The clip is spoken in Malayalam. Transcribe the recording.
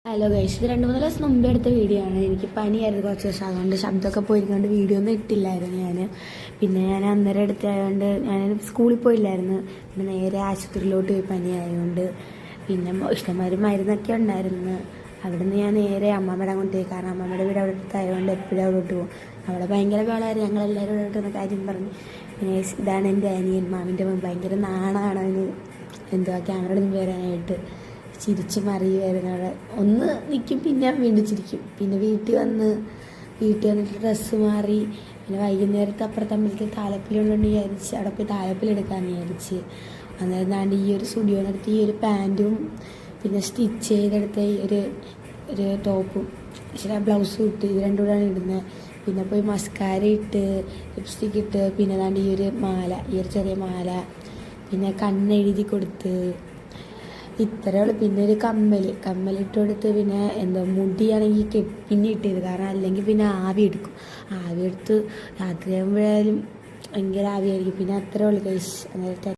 ഹലോ ഗൈസ്, ഇത് 2-3 ദിവസം മുമ്പേ എടുത്ത വീഡിയോ ആണ്. എനിക്ക് പനിയായിരുന്നു കുറച്ച് ദിവസം, അതുകൊണ്ട് ശബ്ദമൊക്കെ പോയിരിക്കൊണ്ട് വീഡിയോ ഒന്നും ഇട്ടില്ലായിരുന്നു ഞാൻ. പിന്നെ ഞാൻ അന്നേരം എടുത്തതുകൊണ്ട് ഞാൻ സ്കൂളിൽ പോയില്ലായിരുന്നു. പിന്നെ നേരെ ആശുപത്രിയിലോട്ട് പോയി പനിയായതുകൊണ്ട്. പിന്നെ ഇഷ്ടംമാതിരി മരുന്നൊക്കെ ഉണ്ടായിരുന്നു. അവിടെ നിന്ന് ഞാൻ നേരെ അമ്മമ്മയുടെ അങ്ങോട്ട് പോയി. കാരണം അമ്മമ്മയുടെ വീട് അവിടെ അടുത്തായതുകൊണ്ട് എപ്പോഴും അവിടോട്ട് പോകും. അവിടെ ഭയങ്കര ബഹളമായിരുന്നു. ഞങ്ങളെല്ലാവരും അവിടെ വന്ന കാര്യം പറഞ്ഞു. പിന്നെ ഇതാണ് എൻ്റെ അനിയൻ, മാമിൻ്റെ മോൻ. ഭയങ്കര നാണമാണ് അവന് എന്തുവാ ക്യാമറയുടെ മുമ്പ് വരാനായിട്ട്. ചിരിച്ച് മറിയുമായിരുന്നു. അവിടെ ഒന്ന് നിൽക്കും, പിന്നെ വീണ്ടും ചിരിക്കും. പിന്നെ വീട്ടിൽ വന്നിട്ട് ഡ്രസ്സ് മാറി. പിന്നെ വൈകുന്നേരത്തെ അപ്പുറത്തെ അമ്പലത്തിൽ താലപ്പൊലി കൊണ്ടുകൊണ്ട് വിചാരിച്ച് അവിടെ പോയി താലപ്പൊലി എടുക്കാമെന്ന് വിചാരിച്ച്. അന്നേരം താണ്ട് ഈ ഒരു സ്റ്റുഡിയോന്നെടുത്ത് ഈ ഒരു പാൻറ്റും പിന്നെ സ്റ്റിച്ച് ചെയ്തെടുത്ത ഈ ഒരു ടോപ്പും പക്ഷേ ബ്ലൗസും ഇട്ട് ഇത് രണ്ടും കൂടെയാണ് ഇടുന്നത്. പിന്നെ പോയി മസ്കാര ഇട്ട് ലിപ്സ്റ്റിക്ക് ഇട്ട് പിന്നെ താണ്ട് ഈ ഒരു മാല, ഈ ഒരു ചെറിയ മാല, പിന്നെ കണ്ണെഴുതി കൊടുത്ത് ഇത്രയുള്ളൂ. പിന്നെ ഒരു കമ്മലിട്ട് കൊടുത്ത്. പിന്നെ എന്തോ മുടിയാണെങ്കിൽ പിന്നെ ഇട്ടത്, കാരണം അല്ലെങ്കിൽ പിന്നെ ആവി എടുത്ത് രാത്രിയാകുമ്പോഴായാലും ഭയങ്കര ആവിയായിരിക്കും. പിന്നെ അത്രേ ഉള്ളൂ ഗൈസ്. അന്നേരത്തെ